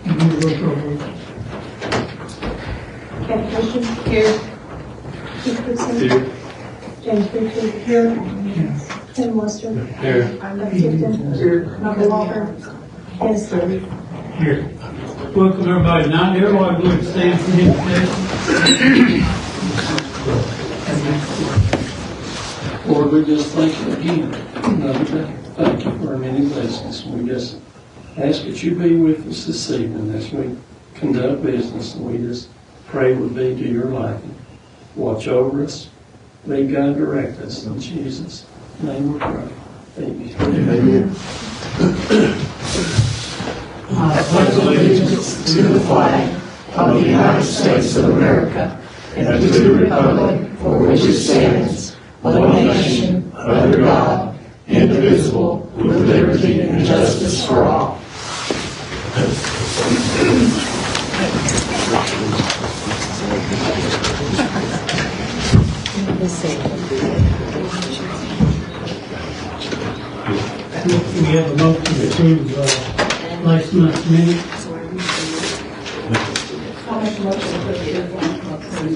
Kathy Christian. Here. Keith Gibson. Here. James Bridges. Here. Tim Wester. Here. Doug Tipton. Here. Michael Walker. Dennis Terry. Here. Welcome everybody tonight. Everybody go ahead and stand for the invitation. Lord, we just thank you again. Thank you for our many blessings. We just ask that you be with us this evening as we conduct business, and we just pray would be to your liking. Watch over us, lead, guide, direct us. In Jesus' name we pray. Amen. Amen. I pledge allegiance to the flag of the United States of America and to the republic for which it stands, one nation, under God, indivisible, with liberty and justice for all. We have a motion to approve last month's minutes.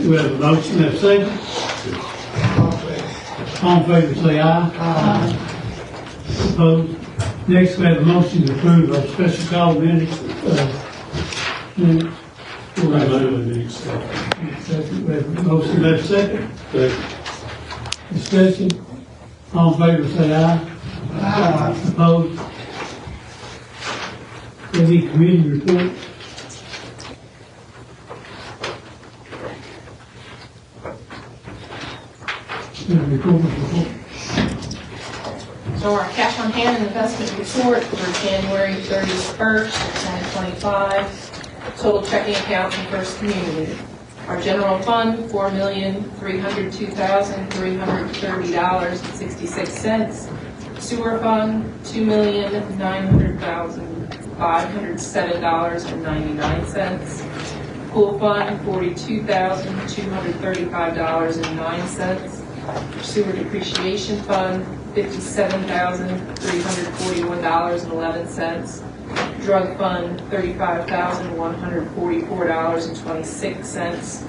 We have a motion and a second. All in favor say aye. Aye. Opposed? Next we have a motion to approve our special call minutes. Second, we have a motion and a second. Discussion. All in favor say aye. Aye. Opposed? Any committee report? So our cash on hand and investment report for January 31st, 2025. Total checking account in First Community. Our general fund, $4,302,330.66. Sewer fund, $2,900,507.99. Pool fund, $42,235.09. Sewer depreciation fund, $57,341.11. Drug fund, $35,144.26.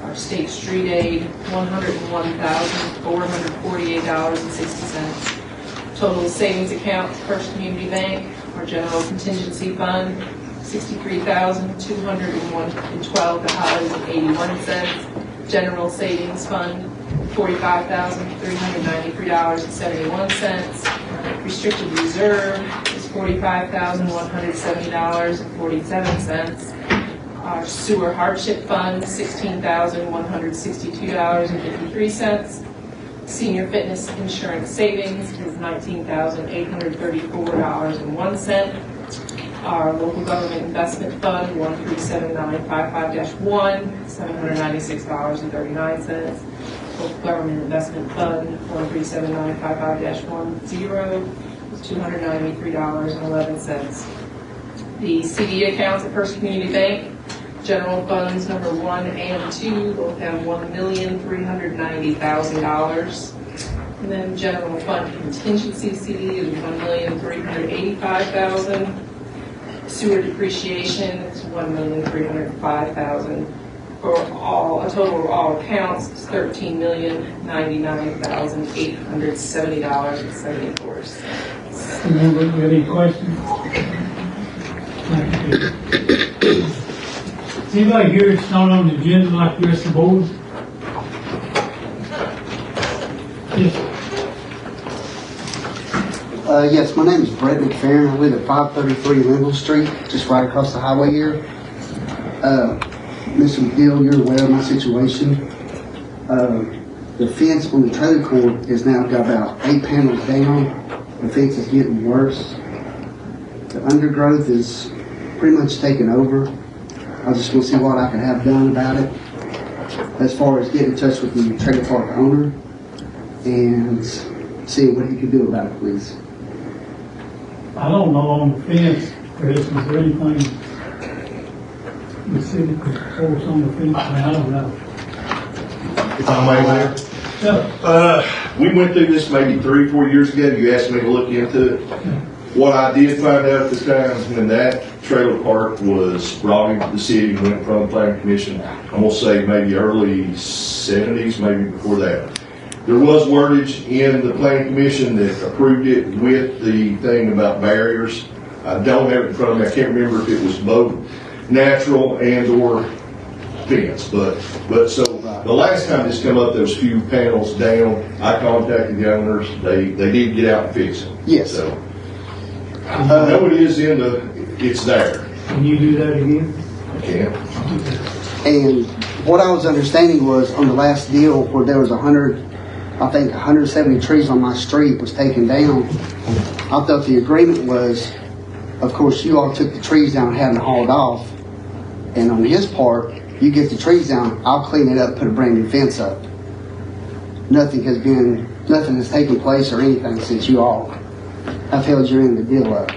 Our state street aid, $101,448.60. Total savings account, First Community Bank. Our general contingency fund, $63,212.81. General savings fund, $45,393.71. Restricted reserve is $45,170.47. Our sewer hardship fund, $16,162.53. Senior fitness insurance savings is $19,834.01. Our local government investment fund, 137955-1, $796.39. Local government investment fund, 137955-10, is $293.11. The CD accounts at First Community Bank, general funds number 1 and 2 both have $1,390,000. And then general fund contingency CD is $1,385,000. Sewer depreciation is $1,305,000. For a total of all accounts is $13,099,870.74. Remember, you have any questions? Is anybody here that's not on the agenda like the rest of the board? Yes. Yes, my name is Brett McFerrin. I live at 533 Linville Street, just right across the highway here. Mr. McGill, you're aware of my situation. The fence on the trailer court is now got about 8 panels down. The fence is getting worse. The undergrowth is pretty much taken over. I just want to see what I can have done about it. As far as getting in touch with the trailer park owner and seeing what he can do about it, please. I don't know on the fence, Chris, is there anything the city could force on the fence? I don't know. If I may, Mayor. Yeah. We went through this maybe 3 or 4 years ago. You asked me to look into it. What I did find out at the time when that trailer park was brought into the city and went in front of the planning commission, I'm gonna say maybe early 70s, maybe before that. There was wordage in the planning commission that approved it with the thing about barriers. I don't have it in front of me. I can't remember if it was both natural and or fence, but so the last time this come up, those few panels down, I contacted the owners. They did get out and fix it. Yes. So I know it is it's there. Can you do that again? I can't. And what I was understanding was on the last deal where there was 170 trees on my street was taken down. I thought the agreement was, of course, you all took the trees down and had them hauled off. And on his part, you get the trees down, I'll clean it up, put a brand new fence up. Nothing has taken place or anything since you all have held your end of the deal up.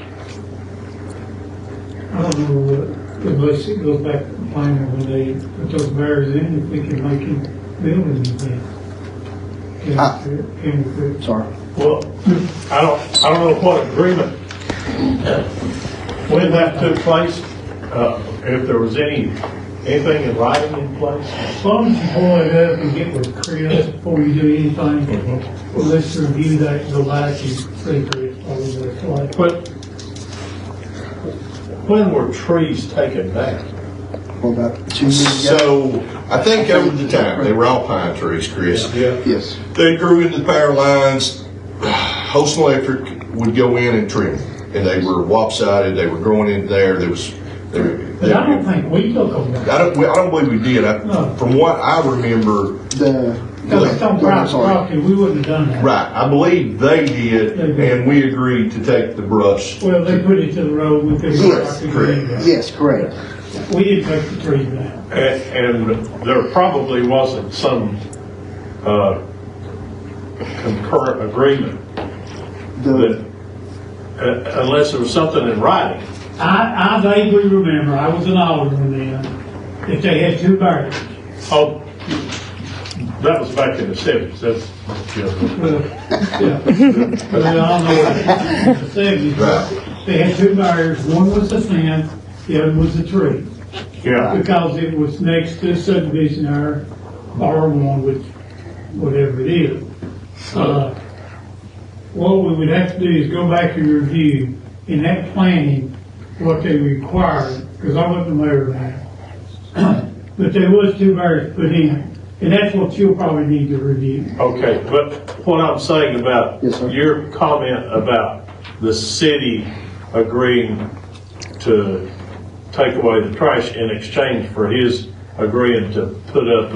I don't know what, unless it goes back to the planner when they put those barriers in, if we can make him build anything. Can we? Sorry. Well, I don't know what agreement, when that took place, if there was anything in writing in place. As long as you pull it up and get with Chris before you do anything, well, let's review that, go back and see Chris, When were trees taken down? Well, about 2 years ago. So I think over the time, they were all pine trees, Chris. Yes. They grew into the power lines. Host Electric would go in and trim them. And they were lopsided, they were growing in there, But I don't think we took them down. I don't believe we did. No. From what I remember, Because it's on private property, we wouldn't have done that. right, I believe they did, They did. and we agreed to take the brush. Well, they put it to the road, we couldn't. Yes, correct. Yes, correct. We didn't take the trees down. And there probably wasn't some concurrent agreement that, unless there was something in writing. I vaguely remember, I was an alderman then, that they had 2 barriers. Oh, that was back in the 70s. That's just. Well, yeah. Well, I don't know what the 70s, Right. they had 2 barriers, one was the fence, the other was the tree. Yeah. Because it was next to subdivision R1, which, whatever it is. What we would have to do is go back and review in that planning what they required, because I wasn't aware of that. But there was 2 barriers put in, and that's what you'll probably need to review. Okay, but what I'm saying about Yes, sir. your comment about the city agreeing to take away the trash in exchange for his agreeing to put up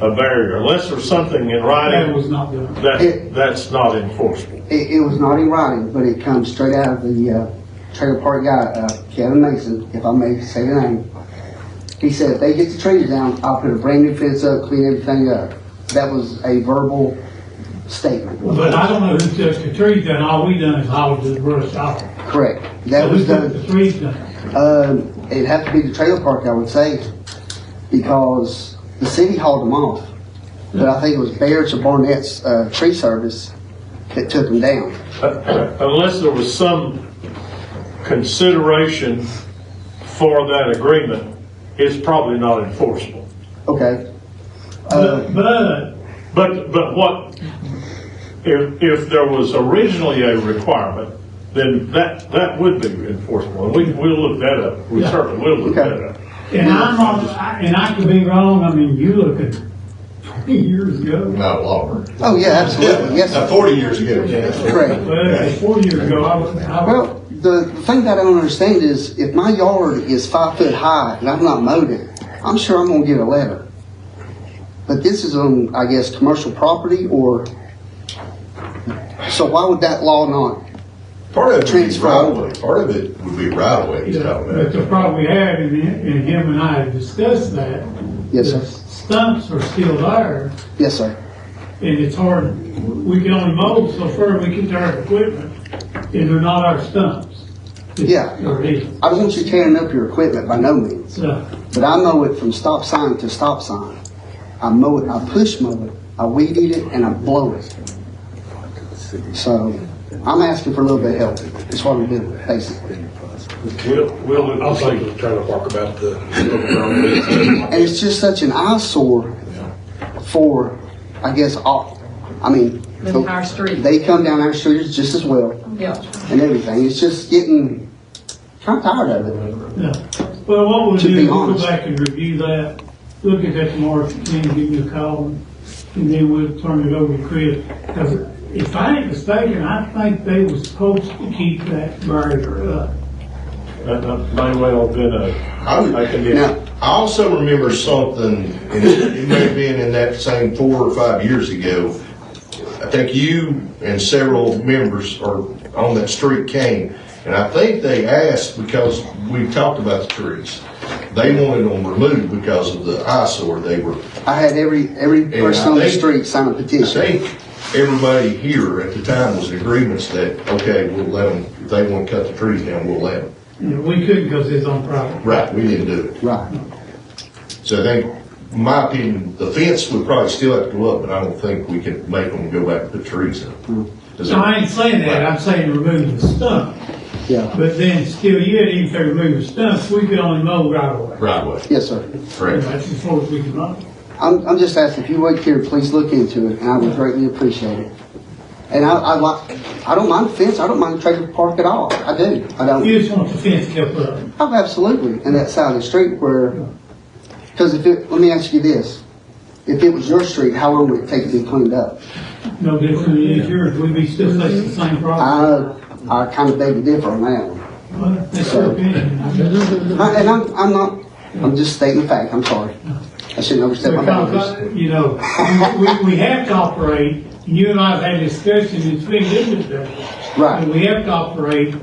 a barrier, unless there's something in That writing, was not done. that's not enforceable. It was not in writing, but it comes straight out of the trailer park guy, Kevin Mason, if I may say the name. He said, if they get the trees down, I'll put a brand new fence up, clean everything up. That was a verbal statement. But I don't know who took the trees down, all we done is hauled the brush off. Correct. So That was who took done. the trees down? It'd have to be the trailer park, I would say, because the city hauled them off. But I think it was Barrett's or Barnett's tree service that took them down. Unless there was some consideration for that agreement, it's probably not enforceable. Okay. But But what, if there was originally a requirement, then that would be enforceable. And we'll look that up. We Yeah. certainly will look Okay. that up. And I could be wrong, I mean, you look at 20 years ago. Not longer. Oh, yeah, absolutely. Yes, sir. 40 years ago. Correct. Well, 4 years ago, I was. Well, the thing that I don't understand is if my yard is 5 foot high and I've not mowed it, I'm sure I'm gonna get a letter. But this is on, I guess, commercial property so why would that law not? Part of it would be Transfer. right away. Part of it would be right away. He's Yeah, talking but the about. problem we had, and him and I had discussed that. Yes, the sir. Stumps are still there, Yes, sir. and it's hard, we can only mow so far we can our equipment, and they're not our stumps. Yeah. They're his. I don't want you tearing up your equipment by no means, So, but I mow it from stop sign to stop sign. I mow it, I push mow it, I weed eat it, and I blow it. So I'm asking for a little bit of help. That's what I'm doing, basically. We'll also try to talk about the overgrown weeds. And it's just such an eyesore for, I guess, all, I mean, The entire street. they come down our streets just as well Yeah. and everything. It's just getting, kind of tired of it. Yeah. Well, what we'll To do be is we'll honest. go back and review that, look at that tomorrow, then give me a call, and then we'll turn it over to Chris. Because if I ain't mistaken, I think they were supposed to keep that barrier up. That may well have been I would- a condition. Now, I also remember something, and it may have been in that same 4 or 5 years ago. I think you and several members or on that street came, and I think they asked, because we talked about the trees, they wanted them removed because of the eyesore they were. I had every person on the think- street sign a I petition. think everybody here at the time was in agreement that, okay, we'll let them, if they want to cut the trees down, we'll let them. You know, we couldn't because it's on private. Right, we didn't do it. Right. So I think, in my opinion, the fence would probably still have to go up, but I don't think we can make them go back and put trees up. Does So that- I ain't saying that, I'm saying remove the stump. Yeah. But then still, yet, even if they remove the stumps, we could only mow right away. Right away, Yes, sir. correct. That's as far as we can mow. I'm just asking, if you would care, please look into it, and I would greatly appreciate it. And I don't mind the fence, I don't mind the trailer park at all, I do, I don't. You just want the fence kept up. Oh, absolutely, and that side of the street where, because let me ask you this, if it was your street, how long would it take to be cleaned up? No different than it is yours, we'd be still facing the same problem. I kind of beg to differ on that one. Well, that's your opinion. And I'm just stating the fact, I'm sorry. I shouldn't overstep my boundaries. Because, you know, we have to operate, and you and I have had discussion, it's been good. Right. And we have to operate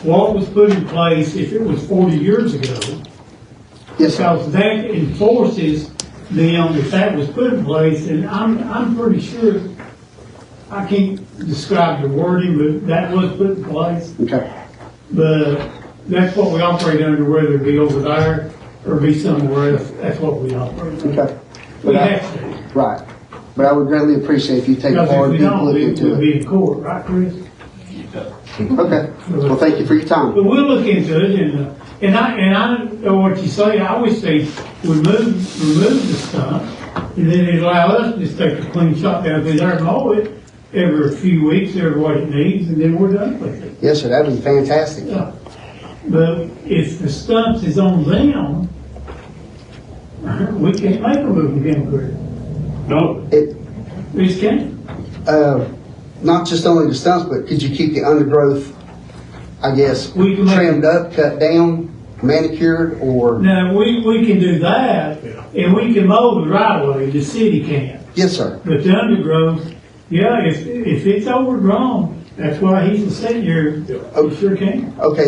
what was put in place if it was 40 years ago. Yes, sir. Because that enforces them if that was put in place, and I'm pretty sure, I can't describe the wording, but that was put in place. Okay. But that's what we operate under, whether it be over there or be somewhere else, that's what we operate under. Okay. We But I- have to, Right. But I would greatly appreciate if you take a because if hard we deep don't, look we'd into it. be in court, right, Chris? Okay. Well, thank you for your time. But we'll look into it, and I know what you say, I always say, remove the stump, and then it allow us to just take a clean shot down through there and mow it every few weeks, every what it needs, and then we're done with it. Yes, sir, that would be fantastic. Yeah. But if the stumps is on them, we can't make them move again, Chris. No, It, We just can't. not just only the stumps, but could you keep the undergrowth, I guess, We can make- trimmed up, cut down, manicured, or? Now, we can do that, and we can mow the right of way, the city can't. Yes, sir. But the undergrowth, yeah, if it's overgrown, that's why he's sitting here, you sure can. Okay,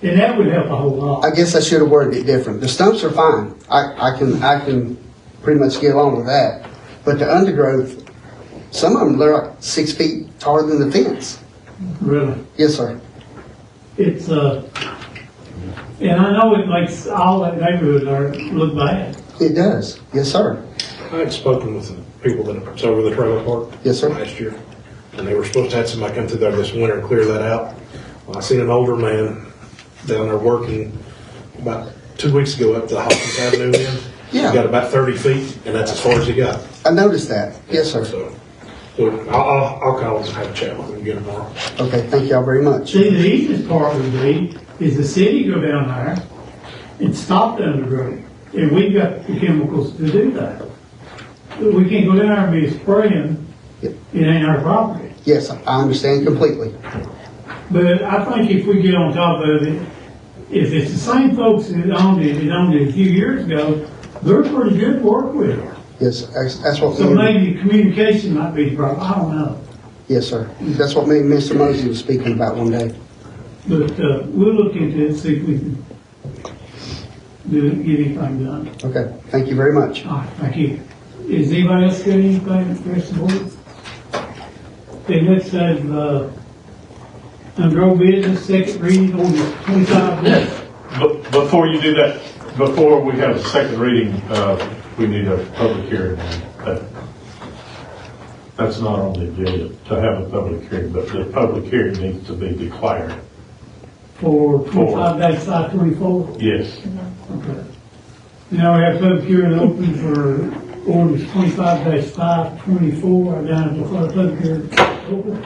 And that would help a whole lot. I guess I should have worded it different. The stumps are fine. I can pretty much get along with that. But the undergrowth, some of them, they're like 6 feet taller than the fence. Really. Yes, sir. It's, and I know it makes all that neighborhood there look bad. It does. Yes, sir. I had spoken with the people that was over the trailer park. Yes, sir. Last year, and they were supposed to have somebody come through there this winter and clear that out. Well, I seen an older man down there working about 2 weeks ago up to Hawkins Avenue end. Yeah. He got about 30 feet, and that's as far as he got. I noticed that. Yes, sir. So I'll call him and have a chat with him again tomorrow. Okay, thank y'all very much. See, the easiest part would be, is the city go down there and stop the undergrowth. And we've got the chemicals to do that. But we can't go down there and be spraying, Yep. it ain't our property. Yes, I understand completely. But I think if we get on top of it, if it's the same folks that owned it a few years ago, they're pretty good to work with. Yes, that's what. So maybe communication might be the problem, I don't know. Yes, sir. That's what me and Mr. Mosey was speaking about one day. But, we'll look into it, see if we can get anything done. Okay, thank you very much. All right, thank you. Is anybody else got anything for the rest of the board? Okay, let's have, under old business, second reading, ordinance 25 days. But before you do that, before we have a second reading, we need a public hearing. That's not on the agenda to have a public hearing, but the public hearing needs to be declared. for 25-524? Yes. Okay. Now we have public hearing open for ordinance 25-524. I down at the front public hearing open.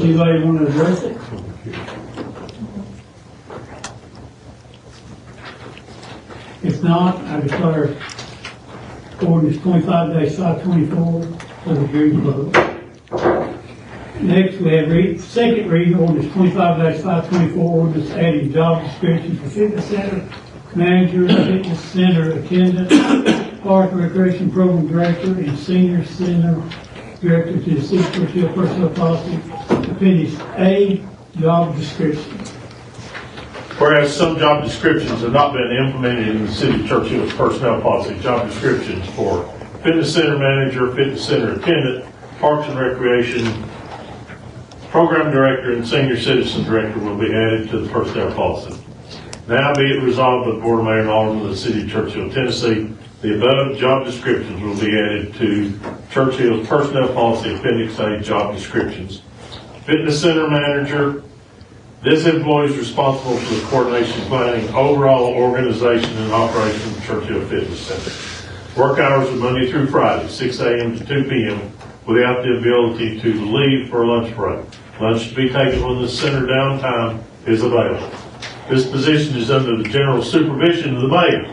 Anybody want to address it? If not, I declare ordinance 25-524 public hearing closed. Next, we have second reading ordinance 25-524, ordinance adding job description for fitness center manager, fitness center attendant, park and recreation program director, and senior center director to the city of Churchill personnel policy. Appendix A, job description. Whereas some job descriptions have not been implemented in the city of Churchill's personnel policy, job descriptions for fitness center manager, fitness center attendant, parks and recreation program director, and senior citizen director will be added to the personnel policy. Now be it resolved by the Board of Mayor and Aldermen of the city of Churchill, Tennessee, the above job descriptions will be added to Churchill's personnel policy appendix A, job descriptions. Fitness center manager, this employee is responsible for the coordination, planning, overall organization and operation of Churchill Fitness Center. Work hours are Monday through Friday, 6 a.m. to 2 p.m. without the ability to leave for a lunch break. Lunch to be taken when the center downtime is available. This position is under the general supervision of the mayor.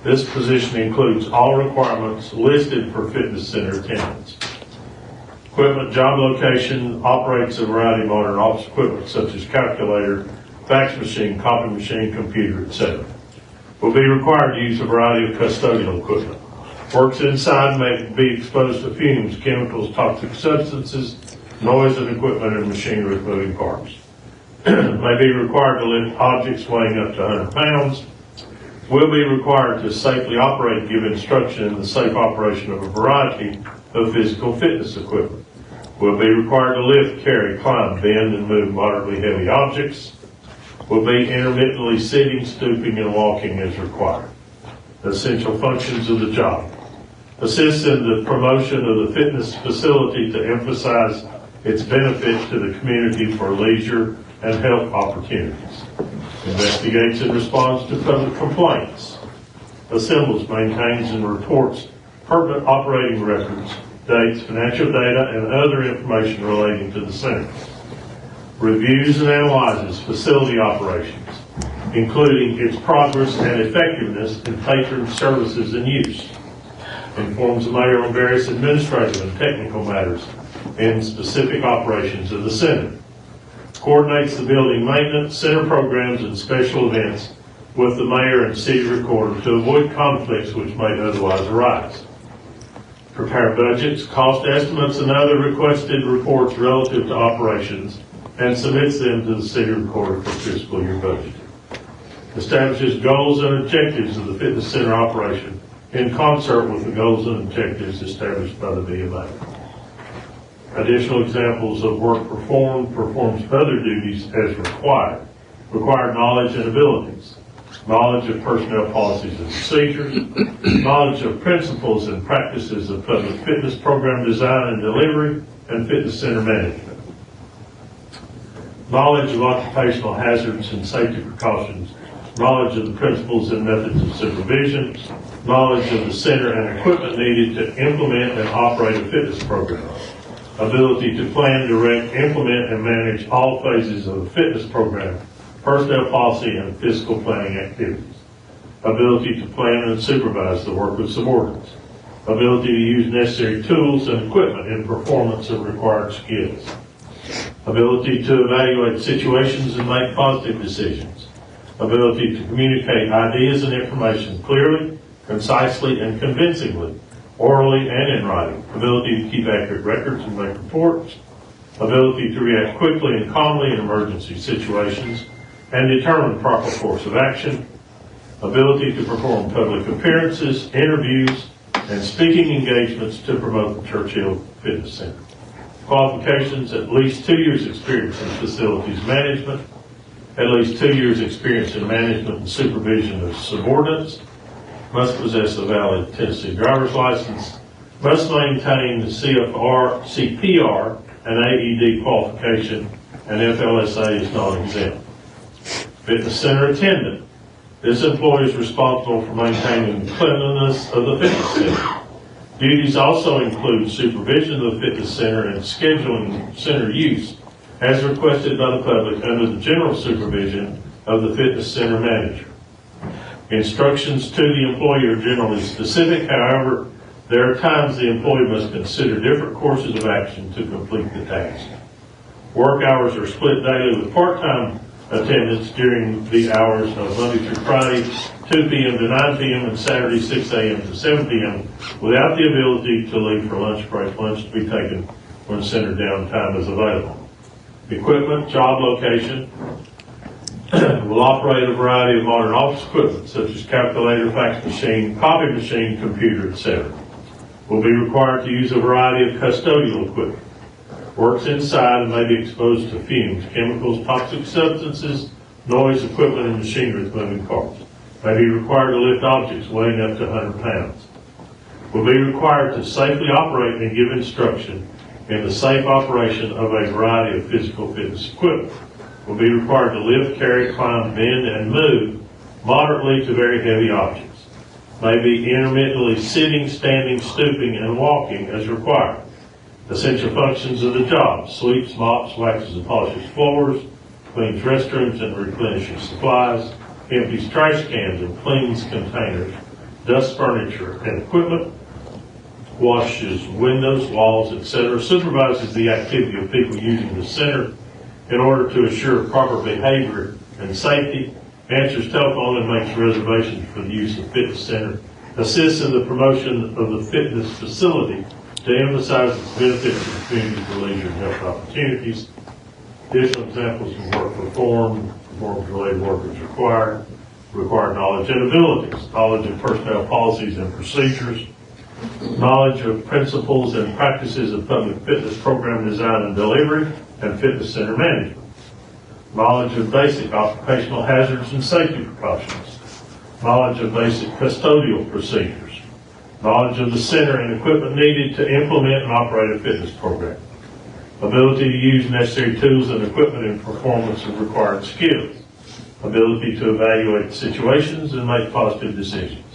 This position includes all requirements listed for fitness center attendants. Equipment, job location, operates a variety of modern office equipment such as calculator, fax machine, copy machine, computer, etc. Will be required to use a variety of custodial equipment. Works inside may be exposed to fumes, chemicals, toxic substances, noise of equipment and machinery moving parts. May be required to lift objects weighing up to 100 pounds. Will be required to safely operate, give instruction in the safe operation of a variety of physical fitness equipment. Will be required to lift, carry, climb, bend, and move moderately heavy objects. Will be intermittently sitting, stooping, and walking as required. Essential functions of the job. Assist in the promotion of the fitness facility to emphasize its benefits to the community for leisure and health opportunities. Investigates and responds to public complaints. Assembles, maintains, and reports pertinent operating records, dates, financial data, and other information relating to the center. Reviews and analyzes facility operations, including its progress and effectiveness in patron services and use. Informs the mayor on various administrative and technical matters in specific operations of the center. Coordinates the building maintenance, center programs, and special events with the mayor and city recorder to avoid conflicts which may otherwise arise. Prepare budgets, cost estimates, and other requested reports relative to operations and submits them to the city recorder for fiscal year budget. Establishes goals and objectives of the fitness center operation in concert with the goals and objectives established by the BMA. Additional examples of work performed, performs other duties as required. Required knowledge and abilities. Knowledge of personnel policies and procedures. Knowledge of principles and practices of public fitness program design and delivery and fitness center management. Knowledge of occupational hazards and safety precautions. Knowledge of the principles and methods of supervision. Knowledge of the center and equipment needed to implement and operate a fitness program. Ability to plan, direct, implement, and manage all phases of the fitness program, personnel policy, and fiscal planning activities. Ability to plan and supervise the work of subordinates. Ability to use necessary tools and equipment in performance of required skills. Ability to evaluate situations and make positive decisions. Ability to communicate ideas and information clearly, concisely, and convincingly, orally and in writing. Ability to keep accurate records and make reports. Ability to react quickly and calmly in emergency situations and determine proper course of action. Ability to perform public appearances, interviews, and speaking engagements to promote the Churchill Fitness Center. Qualifications: at least 2 years experience in facilities management, at least 2 years experience in management and supervision of subordinates, must possess a valid Tennessee driver's license, must maintain the CPR and AED qualification, and FLSA is not exempt. Fitness center attendant. This employee is responsible for maintaining the cleanliness of the fitness center. Duties also include supervision of the fitness center and scheduling center use as requested by the public under the general supervision of the fitness center manager. Instructions to the employee are generally specific. However, there are times the employee must consider different courses of action to complete the task. Work hours are split daily with part-time attendance during the hours of Monday through Friday, 2 p.m. to 9 p.m. and Saturday, 6 a.m. to 7 p.m. without the ability to leave for lunch break. Lunch to be taken when center downtime is available. Equipment, job location, will operate a variety of modern office equipment such as calculator, fax machine, copy machine, computer, etc. Will be required to use a variety of custodial equipment. Works inside and may be exposed to fumes, chemicals, toxic substances, noise, equipment, and machinery with moving parts. May be required to lift objects weighing up to 100 pounds. Will be required to safely operate and give instruction in the safe operation of a variety of physical fitness equipment. Will be required to lift, carry, climb, bend, and move moderately to very heavy objects. May be intermittently sitting, standing, stooping, and walking as required. Essential functions of the job: sweeps, mops, waxes and polishes floors, cleans restrooms and replenishes supplies, empties trash cans and cleans containers, dusts furniture and equipment, washes windows, walls, etc., supervises the activity of people using the center in order to assure proper behavior and safety, answers telephone and makes reservations for the use of fitness center, assists in the promotion of the fitness facility to emphasize its benefits to the community for leisure and health opportunities. Additional examples of work performed, performance-related work is required knowledge and abilities, knowledge of personnel policies and procedures, knowledge of principles and practices of public fitness program design and delivery, and fitness center management, knowledge of basic occupational hazards and safety precautions, knowledge of basic custodial procedures, knowledge of the center and equipment needed to implement and operate a fitness program, ability to use necessary tools and equipment in performance of required skills, ability to evaluate situations and make positive decisions,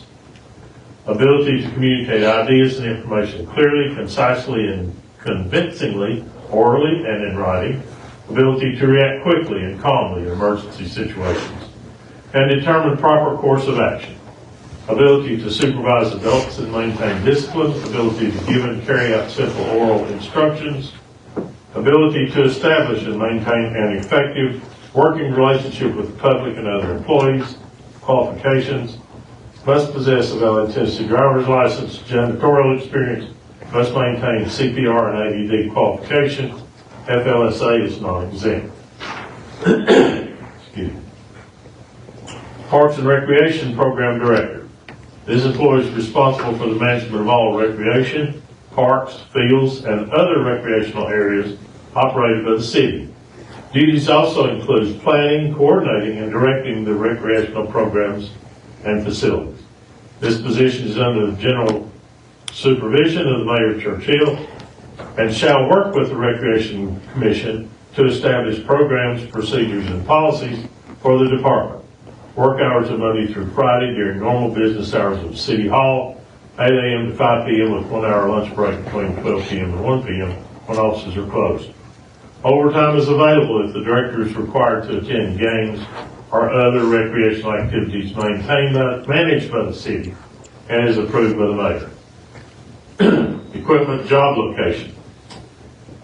ability to communicate ideas and information clearly, concisely, and convincingly, orally and in writing, ability to react quickly and calmly in emergency situations, and determine proper course of action, ability to supervise adults and maintain discipline, ability to give and carry out simple oral instructions, ability to establish and maintain an effective working relationship with the public and other employees. Qualifications: must possess a valid Tennessee driver's license, janitorial experience, must maintain CPR and AED qualification. FLSA is non-exempt. Excuse me. Parks and Recreation Program Director. This employee is responsible for the management of all recreation, parks, fields, and other recreational areas operated by the city. Duties also include planning, coordinating, and directing the recreational programs and facilities. This position is under the general supervision of the Mayor Churchill and shall work with the Recreation Commission to establish programs, procedures, and policies for the department. Work hours are Monday through Friday during normal business hours of City Hall, 8 a.m. to 5 p.m. with 1 hour lunch break between 12 p.m. and 1 p.m. when offices are closed. Overtime is available if the director is required to attend games or other recreational activities managed by the city and is approved by the mayor. Equipment, job location.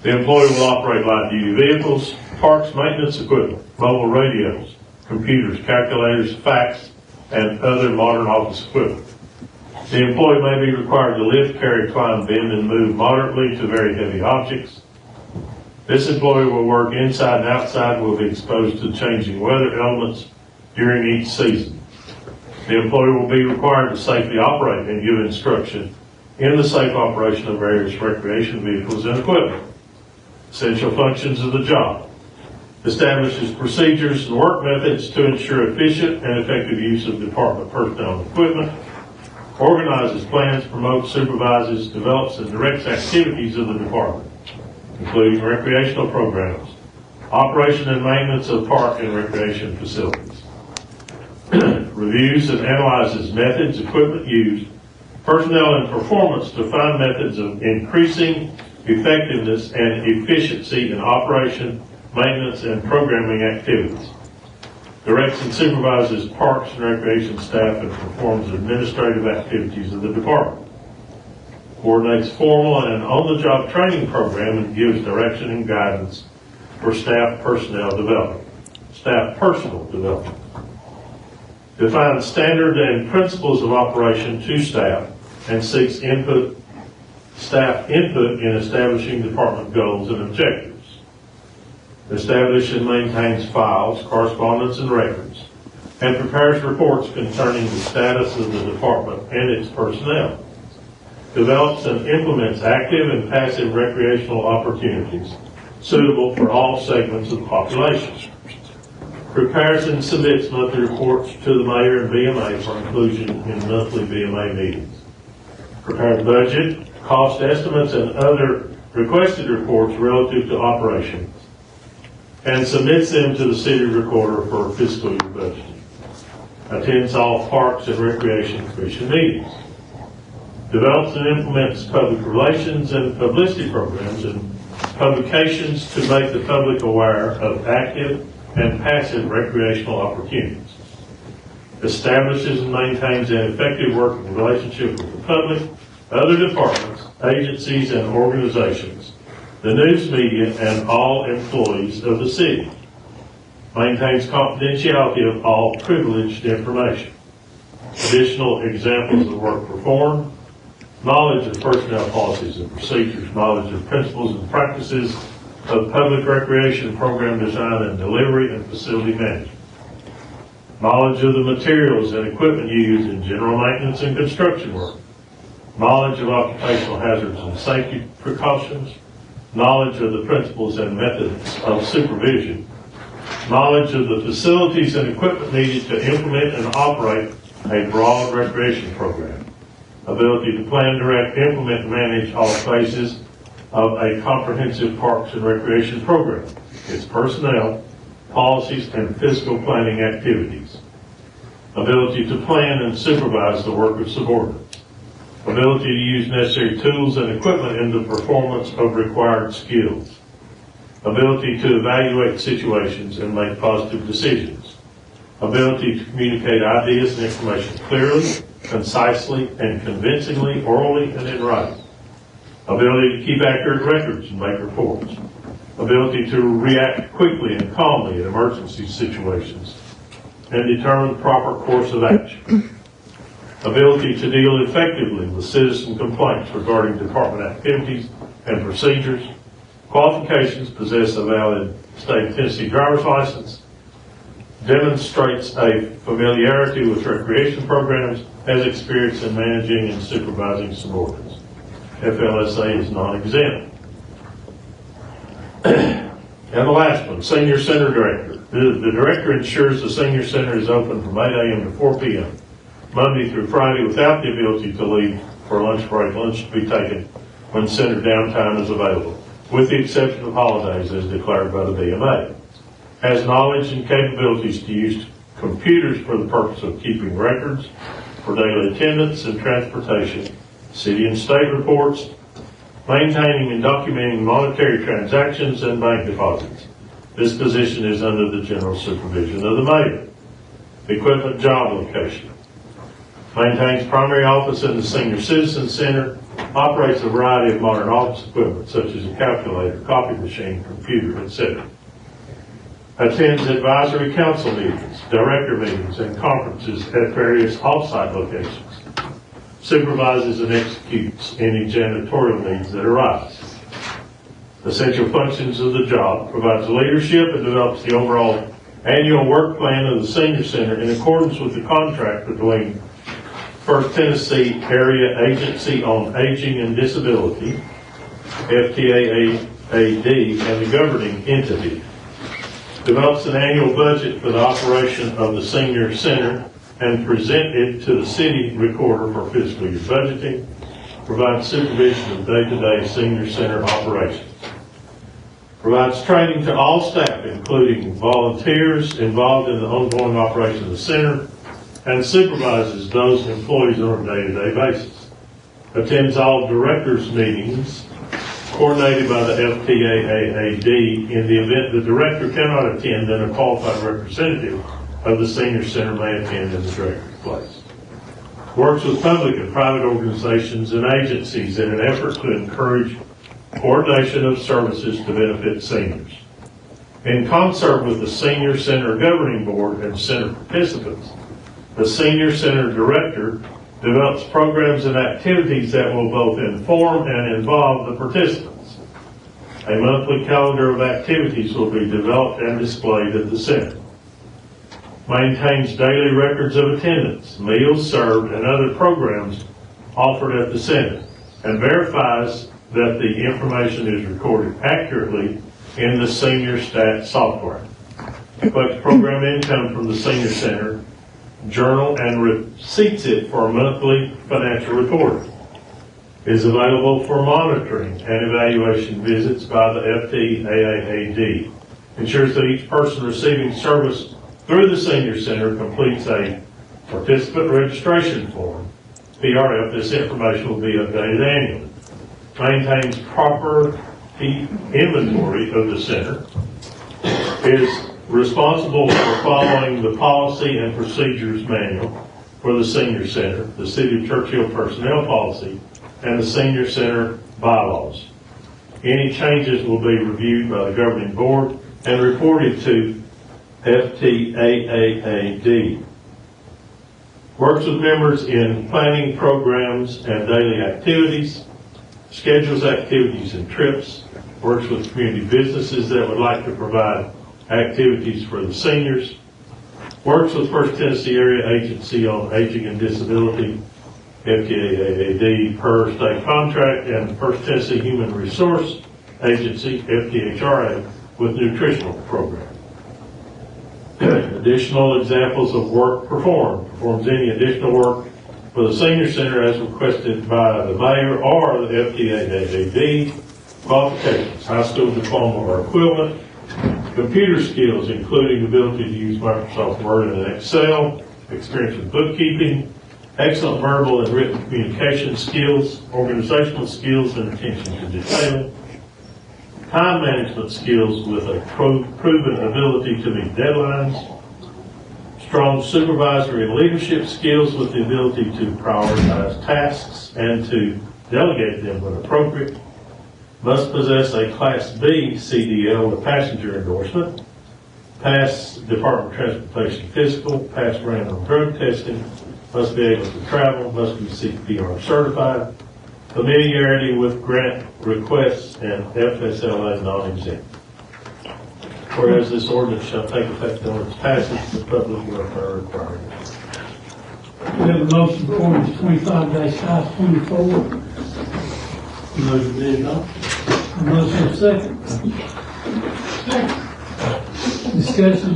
The employee will operate light-duty vehicles, parks, maintenance equipment, mobile radios, computers, calculators, fax, and other modern office equipment. The employee may be required to lift, carry, climb, bend, and move moderately to very heavy objects. This employee will work inside and outside and will be exposed to changing weather elements during each season. The employee will be required to safely operate and give instruction in the safe operation of various recreation vehicles and equipment. Essential functions of the job: establishes procedures and work methods to ensure efficient and effective use of department personnel and equipment, organizes plans, promotes, supervises, develops, and directs activities of the department, including recreational programs, Operation and maintenance of park and recreation facilities. Reviews and analyzes methods, equipment used, personnel, and performance to find methods of increasing effectiveness and efficiency in operation, maintenance, and programming activities. Directs and supervises parks and recreation staff and performs administrative activities of the department. Coordinates formal and on-the-job training program and gives direction and guidance for staff personal development. Defines standard and principles of operation to staff and seeks staff input in establishing department goals and objectives. Establishes and maintains files, correspondence, and records, and prepares reports concerning the status of the department and its personnel. Develops and implements active and passive recreational opportunities suitable for all segments of the population. Prepares and submits monthly reports to the mayor and BMA for inclusion in monthly BMA meetings. Prepares budget, cost estimates, and other requested reports relative to operations, and submits them to the city recorder for fiscal year budgeting. Attends all Parks and Recreation Commission meetings. Develops and implements public relations and publicity programs and publications to make the public aware of active and passive recreational opportunities. Establishes and maintains an effective working relationship with the public, other departments, agencies, and organizations, the news media, and all employees of the city. Maintains confidentiality of all privileged information. Additional examples of work performed: knowledge of personnel policies and procedures, knowledge of principles and practices of public recreation program design and delivery and facility management, knowledge of the materials and equipment used in general maintenance and construction work, knowledge of occupational hazards and safety precautions, knowledge of the principles and methods of supervision, knowledge of the facilities and equipment needed to implement and operate a broad recreation program, ability to plan, direct, implement, and manage all phases of a comprehensive parks and recreation program, its personnel, policies, and fiscal planning activities, ability to plan and supervise the work of subordinates, ability to use necessary tools and equipment in the performance of required skills, ability to evaluate situations and make positive decisions, ability to communicate ideas and information clearly, concisely, and convincingly, orally and in writing, ability to keep accurate records and make reports, ability to react quickly and calmly in emergency situations, and determine the proper course of action, ability to deal effectively with citizen complaints regarding department activities and procedures, qualifications: possess a valid state of Tennessee driver's license, demonstrates a familiarity with recreation programs, has experience in managing and supervising subordinates. FLSA is non-exempt. And the last one, Senior Center Director. The Director ensures the Senior Center is open from 8 a.m. to 4 p.m., Monday through Friday, without the ability to leave for lunch break. Lunch to be taken when center downtime is available, with the exception of holidays as declared by the BMA. Has knowledge and capabilities to use computers for the purpose of keeping records for daily attendance and transportation, city and state reports, maintaining and documenting monetary transactions and bank deposits. This position is under the general supervision of the mayor. Equipment job location. Maintains primary office in the Senior Citizen Center, operates a variety of modern office equipment such as a calculator, copy machine, computer, etc. Attends advisory council meetings, director meetings, and conferences at various off-site locations. Supervises and executes any janitorial needs that arise. Essential functions of the job: provides leadership and develops the overall annual work plan of the Senior Center in accordance with the contract between First Tennessee Area Agency on Aging and Disability, FTAAD, and the governing entity. Develops an annual budget for the operation of the Senior Center and present it to the city recorder for fiscal year budgeting. Provides supervision of day-to-day Senior Center operations. provides training to all staff, including volunteers involved in the ongoing operation of the center, and supervises those employees on a day-to-day basis. Attends all directors' meetings coordinated by the FTAAAD. In the event the director cannot attend, then a qualified representative of the senior center may attend in the director's place. Works with public and private organizations and agencies in an effort to encourage coordination of services to benefit seniors. In concert with the Senior Center Governing Board and center participants, the Senior Center Director develops programs and activities that will both inform and involve the participants. A monthly calendar of activities will be developed and displayed at the center. Maintains daily records of attendance, meals served, and other programs offered at the center, and verifies that the information is recorded accurately in the senior stat software. Collects program income from the senior center journal and receipts it for a monthly financial report. Is available for monitoring and evaluation visits by the FTAAAD. Ensures that each person receiving service through the senior center completes a participant registration form. PRF, this information will be updated annually. Maintains proper inventory of the center. Is responsible for following the policy and procedures manual for the senior center, the City of Churchill personnel policy, and the senior center bylaws. Any changes will be reviewed by the governing board and reported to FTAAAD. Works with members in planning programs and daily activities, schedules activities and trips, works with community businesses that would like to provide activities for the seniors, works with First Tennessee Area Agency on Aging and Disability, FTAAAD, per state contract, and First Tennessee Human Resource Agency, FTHRA, with nutritional program. Additional examples of work performed. Performs any additional work for the senior center as requested by the mayor or the FTAAD. Qualifications: high school diploma or equivalent. Computer skills, including ability to use Microsoft Word and Excel. Experience with bookkeeping. Excellent verbal and written communication skills. Organizational skills and attention to detail. Time management skills with a proven ability to meet deadlines. Strong supervisory and leadership skills with the ability to prioritize tasks and to delegate them when appropriate. Must possess a Class B CDL with passenger endorsement. Pass Department of Transportation physical. Pass random drug testing. Must be able to travel. Must be CPR certified. Familiarity with grant requests and FSLA non-exempt. Whereas this ordinance shall take effect on its passage, the public welfare requirements. We have a motion for ordinance 25-524. Motion being adopted. A motion second. Discussion.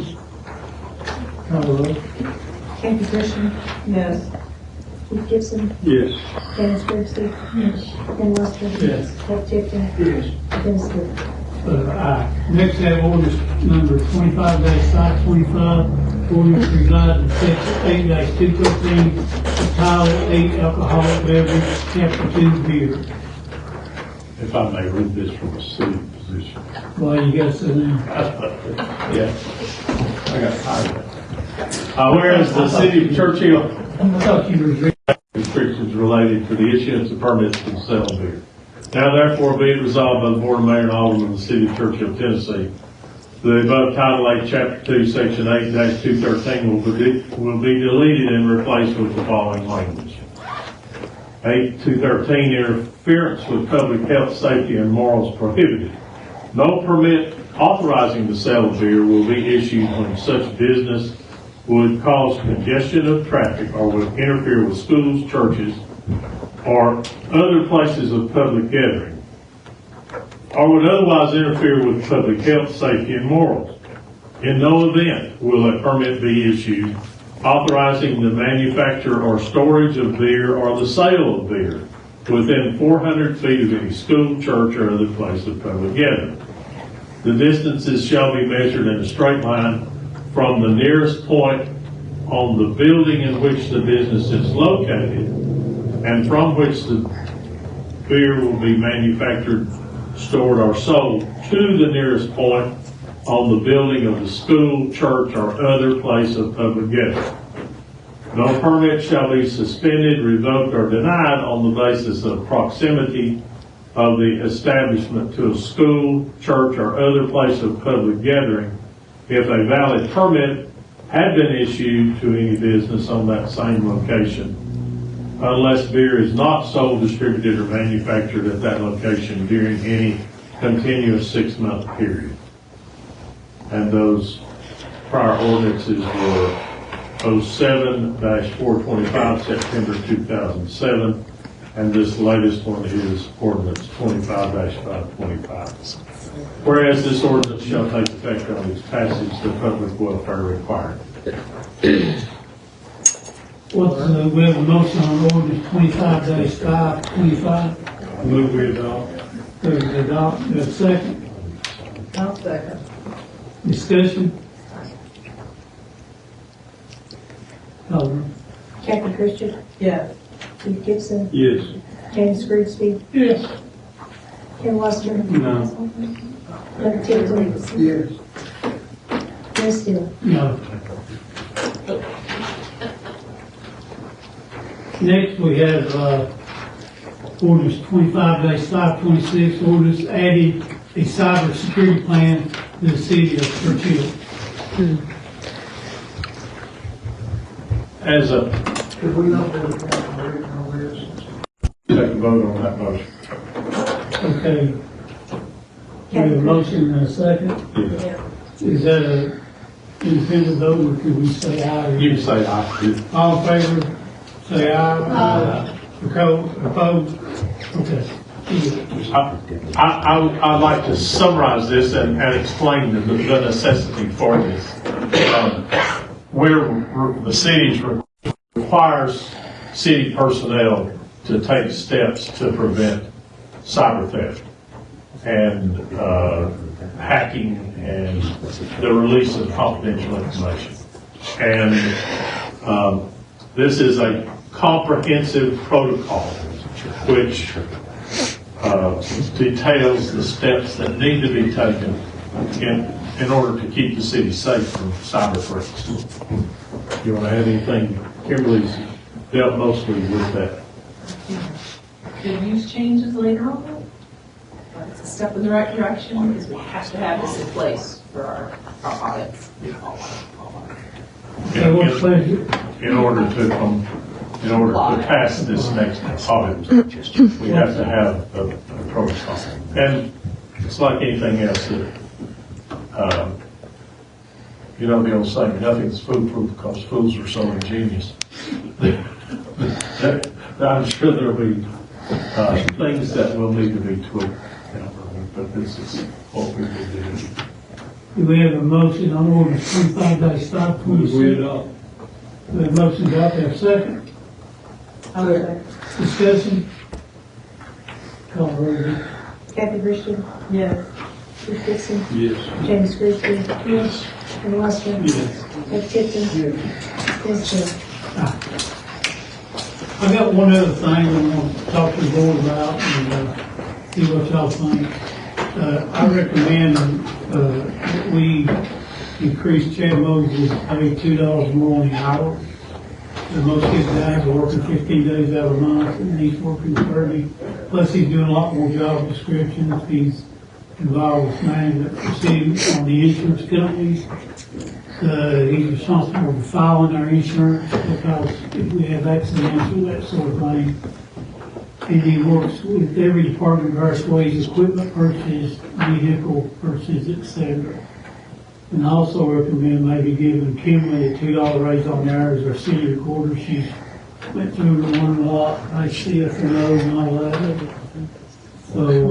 Call the roll. Kathy Griffin. Yes. Keith Gibson. Yes. Dennis Brewster. Yes. Ben Webster. Yes. Jeff Tipton. Yes. Dennis Cook. Aye. Next, have ordinance number 25-525, ordinance revising section 8-213, Title 8 alcoholic beverage, chapter 2 beer. If I may read this from a city position. Why you got to sit down? Yeah. I got tired of it. Whereas the City of Churchill I thought you were reading. restrictions related to the issuance of permits to sell beer. Now therefore be it resolved by the Board of Mayor and Aldermen of the City of Churchill, Tennessee, the above Title 8, Chapter 2, Section 8-213 will be deleted and replaced with the following language. 8-213, interference with public health, safety, and morals prohibited. No permit authorizing the sale of beer will be issued when such business would cause congestion of traffic or would interfere with schools, churches, or other places of public gathering, or would otherwise interfere with public health, safety, and morals. In no event will a permit be issued authorizing the manufacture or storage of beer or the sale of beer within 400 feet of any school, church, or other place of public gathering. The distances shall be measured in a straight line from the nearest point on the building in which the business is located and from which the beer will be manufactured, stored, or sold to the nearest point on the building of the school, church, or other place of public gathering. No permit shall be suspended, revoked, or denied on the basis of proximity of the establishment to a school, church, or other place of public gathering if a valid permit had been issued to any business on that same location, unless beer is not sold, distributed, or manufactured at that location during any continuous 6-month period. And those prior ordinances were 07-425, September 2007, and this latest one is ordinance 25-525. Whereas this ordinance shall take effect on its passage, the public welfare required. We have a motion on ordinance 25-525. Move we adopt. To adopt, we have a second. I'll second. Discussion. Alderman. Kathy Christian? Yes. Keith Gibson? Yes. James Grigsby? Yes. Ken Western? No. Doug Tipton? Yes. Ken Steele? No. Next, we have, ordinance 25-526, ordinance adding a cyber security plan to the city of Churchill. As a, Could we not do it on this? take a vote on that motion. Okay. We have a motion and a second. Is that a independent vote, or can we say aye? You can say aye. All in favor, say aye. Aye. Opposed? Okay. I'd like to summarize this and explain the necessity for this. Where the city requires city personnel to take steps to prevent cyber theft and hacking and the release of confidential information. And this is a comprehensive protocol which details the steps that need to be taken in order to keep the city safe from cyber threats. You want to add anything? Kimberly's dealt mostly with that. Could use changes later on. But it's a step in the right direction because we have to have this in place for our audits. Okay, what's pleasure? In order to pass this next audit, we have to have a protocol. And it's like anything else that, you know the old saying, nothing's foolproof because fools are so ingenious. I'm sure there'll be things that will need to be tweaked, but this is what we need to do. Do we have a motion on ordinance 25-526? We have a motion to adopt, have a second. I'll second. Discussion. Call the roll. Kathy Christian? Yes. Keith Gibson? Yes. James Grigsby? Yes. Ken Western? Yes. Doug Tipton? Ken Steele? I got one other thing I want to talk to the board about and see what y'all think. I recommend that we increase Chad Moses' pay $2 more an hour. Most of his guys are working 15 days out of the month, and he's working 30. Plus, he's doing a lot more job descriptions. He's involved with management proceedings on the insurance companies. He's responsible for filing our insurance because if we have accidents or that sort of thing. And he works with every department, various ways, equipment purchase, vehicle purchase, etc. And I also recommend maybe giving Kimberly a $2 raise on there as our city recorder. She's went through the one a lot, ICFNO and all that. So it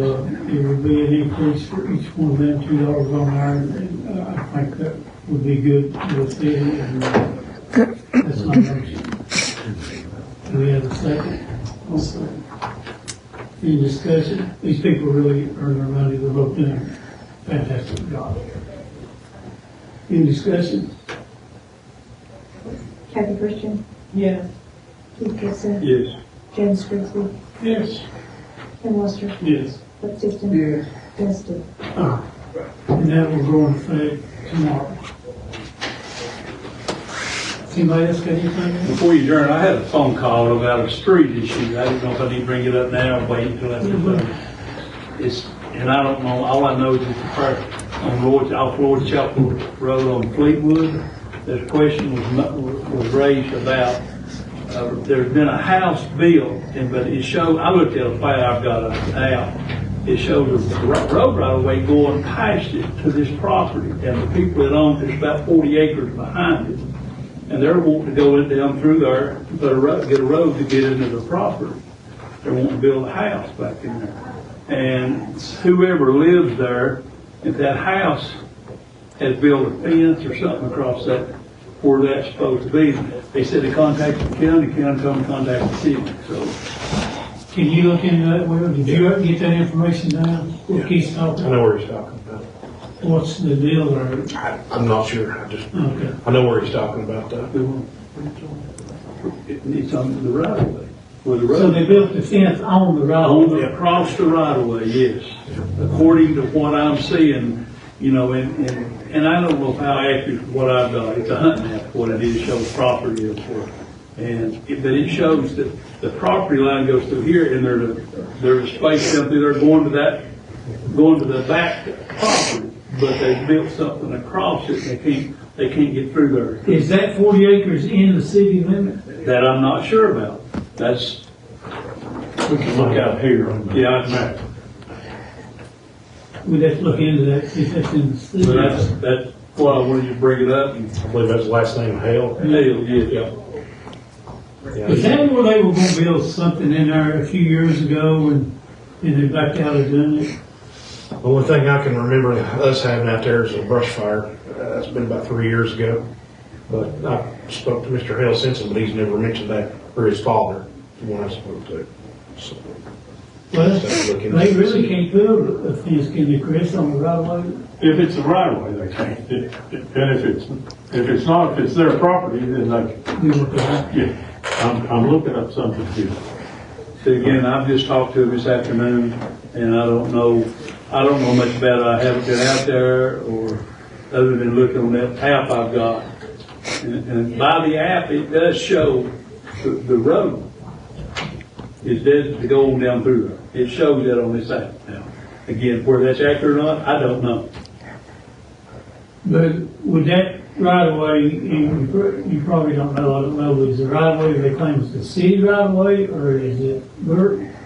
would be an increase for each one of them $2 on there, and I think that would be good for the city. And that's my motion. Do we have a second? Also, any discussion? These people really earn their money, they're both doing. fantastic job. Any discussion? Kathy Christian, Yes. Keith Gibson, Yes. James Grigsby, Yes. Ken Wester, Yes. Bud Sexton, Dennis Stewart. And that will go in effect tomorrow. Anybody else got anything? Before you adjourn, I had a phone call about a street issue. I didn't know if I need to bring it up now or wait until after. It's, and I don't know, all I know is it's off Lord Chapel Road on Fleetwood. This question was raised about, there's been a house built, but it showed, I looked at a file I've got out. It shows the road right away going past it to this property, and the people that own it, there's about 40 acres behind it. And they're wanting to go down through there, get a road to get into the property. They're wanting to build a house back in there. And whoever lives there, if that house has built a fence or something across that, where that's supposed to be, they said they contacted the county come and contact the city, so. Can you look into that, Will? Did you ever get that information down? What Keith's I talking? know where he's talking about. What's the deal there? I'm not sure. Okay. I know where he's talking about though. It's on the right of way. Where the So road, they built the fence on the right of way? across the right of way, yes. According to what I'm seeing, you know, and I don't know how accurate what I've got. It's a hunting map, what it is, shows property is for. But it shows that the property line goes through here, and there's a space down through there going to the back property. But they built something across it, and they can't get through there. Is that 40 acres in the city limit? That I'm not sure about. That's, We can look out here on the yeah, map. We'd have to look into that, see if that's in the city. but that's why I wanted you to bring it up. And I believe that's the last name, Hale. yeah. Is that where they were gonna build something in there a few years ago and they backed out of doing it? The only thing I can remember us having out there is a brush fire. That's been about 3 years ago. But I spoke to Mr. Hale since, but he's never mentioned that, or his father, the one I spoke to. So, Well, just have to look into they it. really can't build a fence, can they, Chris, on the right of way? If it's a right of way, they can't. And if it's not, if it's their property, then they can. We look at that. Yeah. I'm looking up something here. So again, I've just talked to him this afternoon, and I don't know much about it. I haven't been out there, or other than looking on that app I've got. And by the app, it does show the road is dead to go on down through there. It shows that on this app now. Again, where that's accurate or not, I don't know. But would that right of way, you probably don't know, I don't know, is the right of way they claim is the city right of way, or is it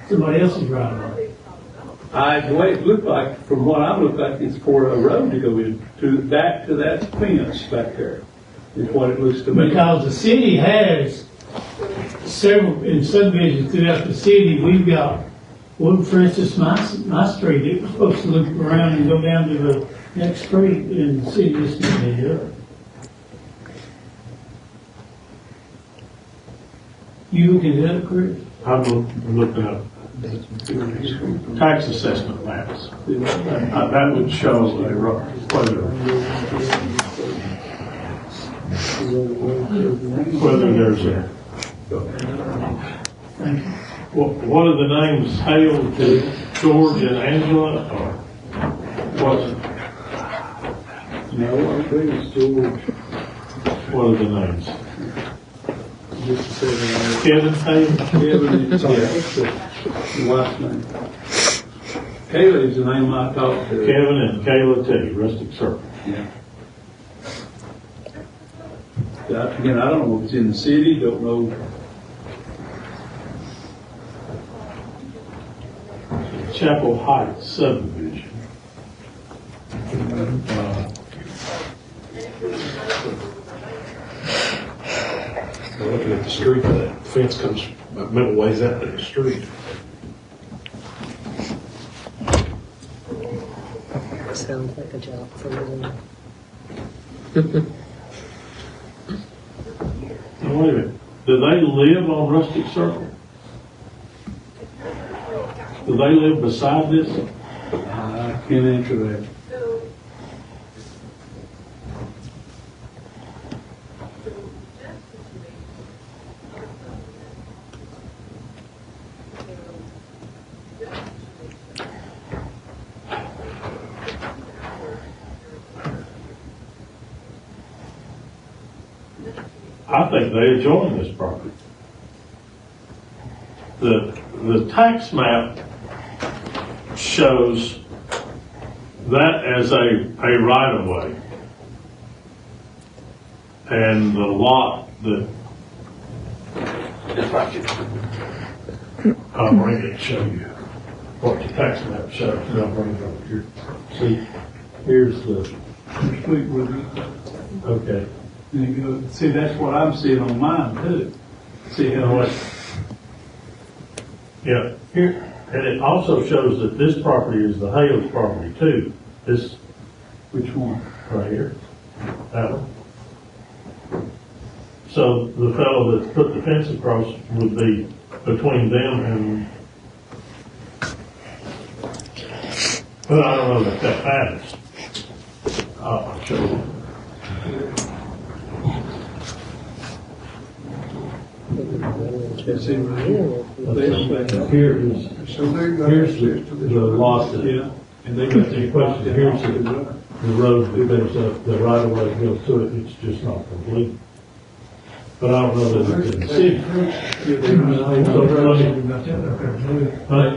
somebody else's right of way? The way it looked like, from what I looked like, it's for a road to go in, back to that fence back there, is what it looks to me. Because the city has several, in subdivisions throughout the city, we've got, well, for instance, my street, it was supposed to loop around and go down to the next street, and the city just didn't do it. You looking at that, Chris? I'm looking up tax assessment maps. That would show whether there's a. What are the names? Hale, George, and Angela, or what's it? No, I think it's George. What are the names? Just to say that. Kevin Hale? Kevin is the last name. Kayla is the name I talked to. Kevin and Kayla T, Rustic Circle. Yeah. Again, I don't know if it's in the city, don't know. Chapel Heights subdivision. Looking at the street, that fence comes about middle ways out to the street. Sounds like a job for me. Now, wait a minute, do they live on Rustic Circle? Do they live beside this? I can't answer that. I think they adjoin this property. The tax map shows that as a right of way. And the lot that, if I could, I'll bring it and show you what the tax map shows. I'll bring it over here. See, here's the, okay. And you go, see, that's what I'm seeing on mine too. See how much. Yeah, here, and it also shows that this property is the Hales property too. This, Which one? right here, that one. So the fellow that put the fence across would be between them and, but I don't know that that matters. I'll show you. See right here. Here's the lot that, Yeah. And they the got their question, here's the road that goes up, the right of way that goes to it, it's just not complete. But I don't know that it's in the city. Right?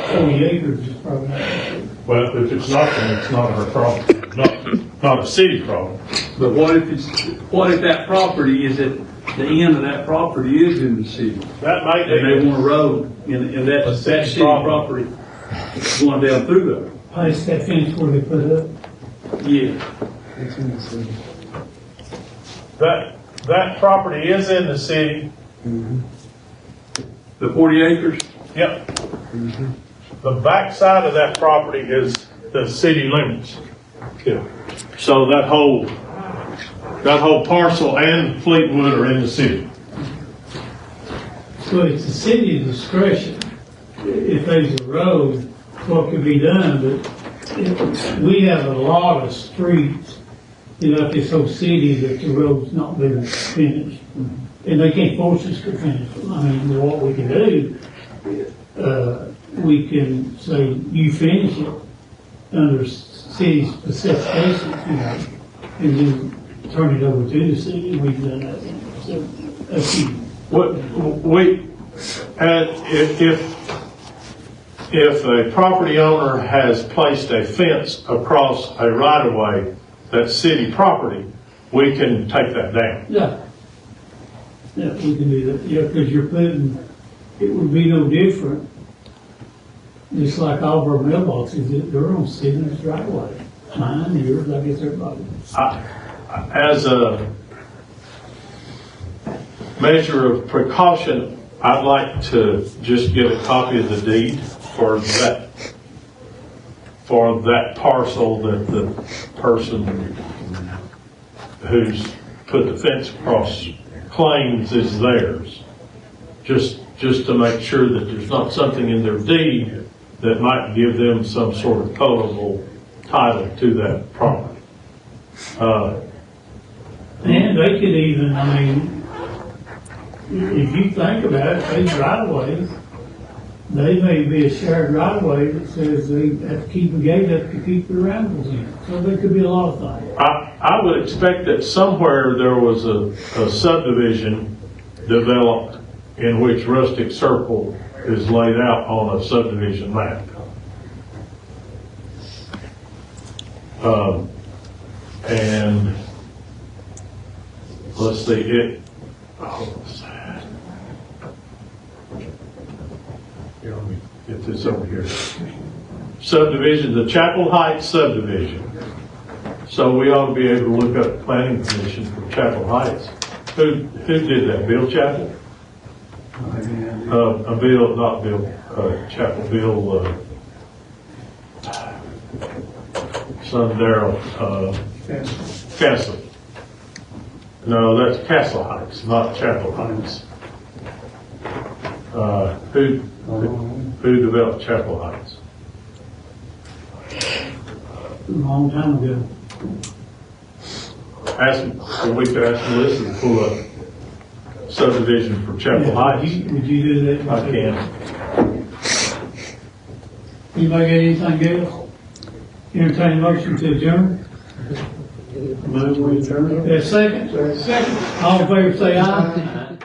40 acres is probably not. Well, if it's not, then it's not her problem, not a city problem. But what if that property is at, the end of that property is in the city? That might And they be, want a road, and that's that city property going down through there. Place that fence where they put it up. Yeah. that property is in the city. The 40 acres? Yep. The back side of that property is the city limits. Yeah. So that whole parcel and Fleetwood are in the city. So it's the city's discretion, if there's a road, what could be done, but we have a lot of streets, this whole city that the road's not been finished. And they can't force us to finish them. I mean, what we can do, we can say, you finish it under city specifications, and then turn it over to the city, and we've done that. So, that's easy. If a property owner has placed a fence across a right of way that's city property, we can take that down. Yeah. Yeah, we can do that, yeah, because you're putting, it would be no different, just like all of our mailboxes, they're on citizens right away. Mine, yours, I guess everybody. As a measure of precaution, I'd like to just get a copy of the deed for that parcel that the person who's put the fence across claims is theirs. Just to make sure that there's not something in their deed that might give them some sort of colorable title to that property. And they could even, I mean, if you think about it, these right-of-ways, they may be a shared right-of-way that says they have to keep a gate up to keep their animals in. So there could be a lot of things. I would expect that somewhere there was a subdivision developed in which Rustic Circle is laid out on a subdivision map. And let's see, here, let me get this over here. Subdivision, the Chapel Heights subdivision. So we ought to be able to look up the planning commission for Chapel Heights. Who did that? Bill Chapel? Bill, not Bill, Chapel, Bill, son Darrell, Castle. No, that's Castle Heights, not Chapel Heights. Who developed Chapel Heights? A long time ago. We could ask Melissa to pull up subdivision for Chapel Heights. Would you do that? I can. Anybody got anything else? Entertain a motion to adjourn? Move we adjourn. Second? Second. All in favor say aye.